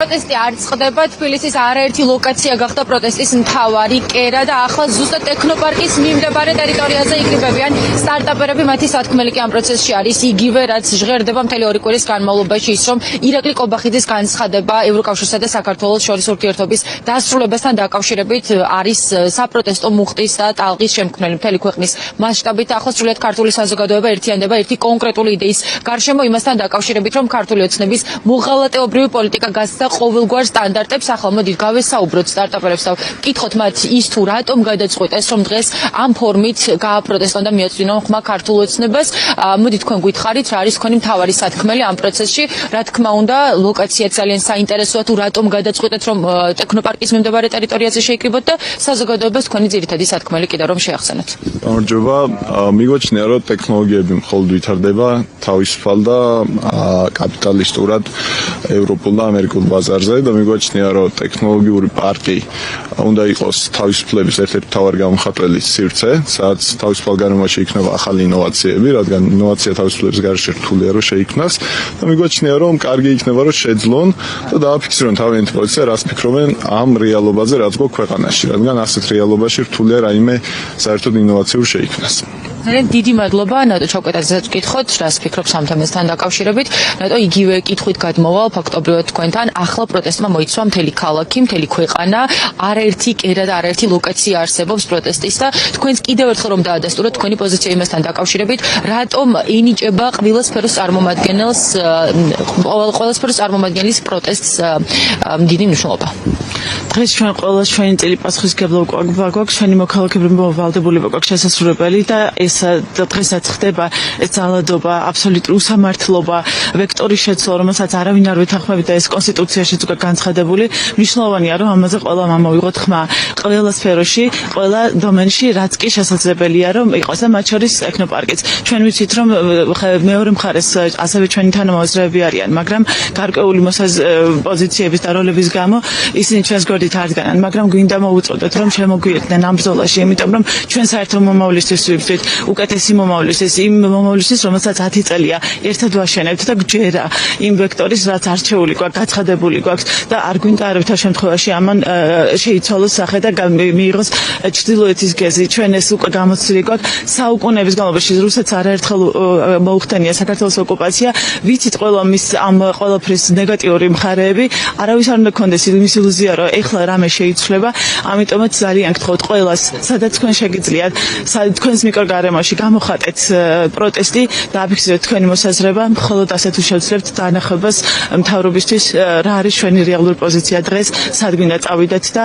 პროტესტი არ წყდება, თბილისის არაერთი ლოკაცია გახდა პროტესტის მთავარი კერა და ახლა ზუსტად ტექნოპარკის მიმდებარე ტერიტორიაზე იკრიბებიან სტარტაპერები. მათი სათქმელი კი ამ პროცესში არის იგივე, რაც ჟღერდება მთელი 2 კვირის განმავლობაში, ის რომ ირაკლი კობახიძის განცხადება ევროკავშირსა და საქართველოს შორის ურთიერთობის დასრულებასთან დაკავშირებით არის საპროტესტო მუხტის და ტალღის შემქმნელი მთელი ქვეყნის მასშტაბით. ახლა სრულიად ქართული საზოგადოება ერთიანდება ერთი კონკრეტული იდეის გარშემო, იმასთან დაკავშირებით, რომ ქართული ოცნების მოღალატეობრივი პოლიტიკა გასცა ყოველგვარ სტანდარტებს. ახლა მოდით გავესაუბროთ სტარტაპერებს და ვკითხოთ მათ ის თუ რატომ გადაწყვიტეს, რომ დღეს ამ ფორმით გააპროტესტონ და მიაწვდინონ ხმა ქართულ ოცნებას. მოდით თქვენ გითხარით, რა არის თქვენი მთავარი სათქმელი ამ პროცესში. რა თქმა უნდა, ლოკაცია ძალიან საინტერესოა, თუ რატომ გადაწყვიტეთ, რომ ტექნოპარკის მიმდებარე ტერიტორიაზე შეიკრიბოთ და საზოგადოებას თქვენი ძირითადი სათქმელი კიდევ რომ შეახსენოთ. გამარჯობა, მიგვაჩნია, რომ ტექნოლოგიები მხოლოდ ვითარდება თავისუფალ და კაპიტალისტურად ევროპულ და ამერიკულ ბაზარზე და მიგვაჩნია, რომ ტექნოლოგიური პარკი უნდა იყოს თავისუფლების ერთ-ერთი მთავარი გამოხატველი სივრცე, სადაც თავისუფალ გარემოში იქნება ახალი ინოვაციები, რადგან ინოვაცია თავისუფლების გარეშე რთულია რომ შეიქმნას და მიგვაჩნია, რომ კარგი იქნება რომ შეძლონ და დააფიქსირონ თავიანთი პოზიცია, რას ფიქრობენ ამ რეალობაზე, რაც გვაქვს ქვეყანაში, რადგან ასეთ რეალობაში რთულია რაიმე საერთოდ ინოვაციურ შეიქმნას. ძალიან დიდი მადლობა ნატო ჩავკეტაძესაც ვკითხოთ, რას ფიქრობს ამ თემასთან დაკავშირებით. ნატო იგივე კითხვით გადმოვალ ფაქტობრივად თქვენთან. ახლა პროტესტმა მოიცვა მთელი ქალაქი, მთელი ქვეყანა, არაერთი კერა და არაერთი ლოკაცია არსებობს პროტესტის და თქვენს კიდევ ერთხელ რომ დაადასტუროთ თქვენი პოზიცია იმასთან დაკავშირებით, რატომ ენიჭება ყველა სფეროს წარმომადგენელს პროტესტს დიდი მნიშვნელობა. დღეს ჩვენ ყველა ჩვენი წილი პასუხისმგებლობა გვაქვს, ჩვენი მოქალაქეები მოვალდებულება გვაქვს შესაძლებელი და ეს დღესაც ხდება ეს ძალადობა, აბსოლუტური უსამართლობა, ვექტორის შეცვლა, რომელსაც არავინ არ ვეთანხმებით და ეს კონსტიტუციაშიც უკვე განცხადებული. მნიშვნელოვანია, რომ ამაზე ყველა მოვიღოთ ხმა, ყველა სფეროში, ყველა დომენში, რაც კი შესაძლებელია, რომ იყოს და მათ შორის ტექნოპარკიც. ჩვენ ვიცით, რომ მეორე მხარეს ასევე ჩვენი თანამოაზრეები არიან, მაგრამ გარკვეული პოზიციების და როლების გამო ისინი ჩვენს გვერდით არ დგანან, მაგრამ გვინდა მოვუწოდოთ, რომ შემოგვიერთდნენ ამ ბრძოლაში, იმიტომ რომ ჩვენ საერთო მომავლისთვის ვიბრძვით, უკეთესი მომავლისთვის, იმ მომავლისთვის, რომელსაც 10 წელია ერთად ვაშენებთ და გვჯერა იმ ვექტორის, რაც არჩეული გვაქვს, გაცხადებული გვაქვს და არ გვინდა არავითარ შემთხვევაში ამან შეიცვალოს სახე და მიიღოს ჩრდილოეთის გეზი. ჩვენ ეს უკვე გამოცდილი გვაქვს საუკუნეების განმავლობაში, რუსეთს არაერთხელ მოუხდენია საქართველოს ოკუპაცია. ვიცით ყველა მის ამ ყველაფრის ნეგატიური მხარეები, არავის არ უნდა გქონდეს იმის ილუზია, რომ ეხლა რამე შეიცვლება. ამიტომაც ძალიან გთხოვთ ყველას, სადაც თქვენ შეგიძლიათ, თქვენს მიკროგარემოში გამოხატეთ პროტესტი და აფიქსირეთ თქვენი მოსაზრება, მხოლოდ ასეთ უშევძლებთ დაანახებას მთავრობისთვის, რა არის ჩვენი რეალური პოზიცია დღეს, სად გვინდა წავიდეთ და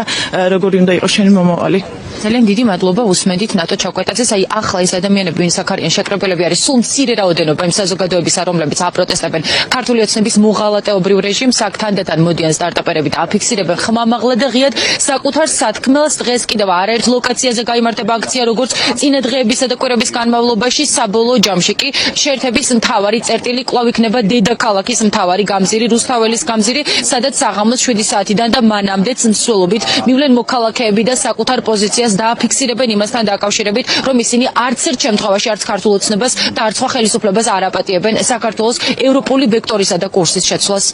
როგორი უნდა იყოს ჩვენი მომავალი. ძალიან დიდი მადლობა უსმენთ ნატო ჩავკეტაძეს. აი ახლა ეს ადამიანები, ვინც აქ არიან შეკრებილები, არის სულ მცირე რაოდენობა იმ საზოგადოებისა, რომლებიც აპროტესტებენ ქართული ოცნების მოღალატეობრივ რეჟიმს. აქ თანდათან მოდიან სტარტაპერები და აფიქსირებენ ხმამაღლა და ღიად საკუთარ სათქმელს. დღეს კიდევ არაერთ ლოკაციაზე გაიმართება აქცია, როგორც წინა დღეებისა და კვირების განმავლობაში. საბოლოო ჯამში კი შეერთების მთავარი წერტილი კვლავ იქნება დედაქალაქის მთავარი გამზირი, რუსთაველის გამზირი, სადაც საღამოს 7 საათიდან და მანამდეც მსვლელობით მივლენ მოქალაქეები და საკუთარ პოზიციას დააფიქსირებენ იმასთან დაკავშირებით, რომ ისინი არც ერთ შემთხვევაში არც ქართულ ოცნებას და არც სხვა ხელისუფლებას არ აპატიებენ საქართველოს ევროპული ვექტორისა და კურსის შეცვლას.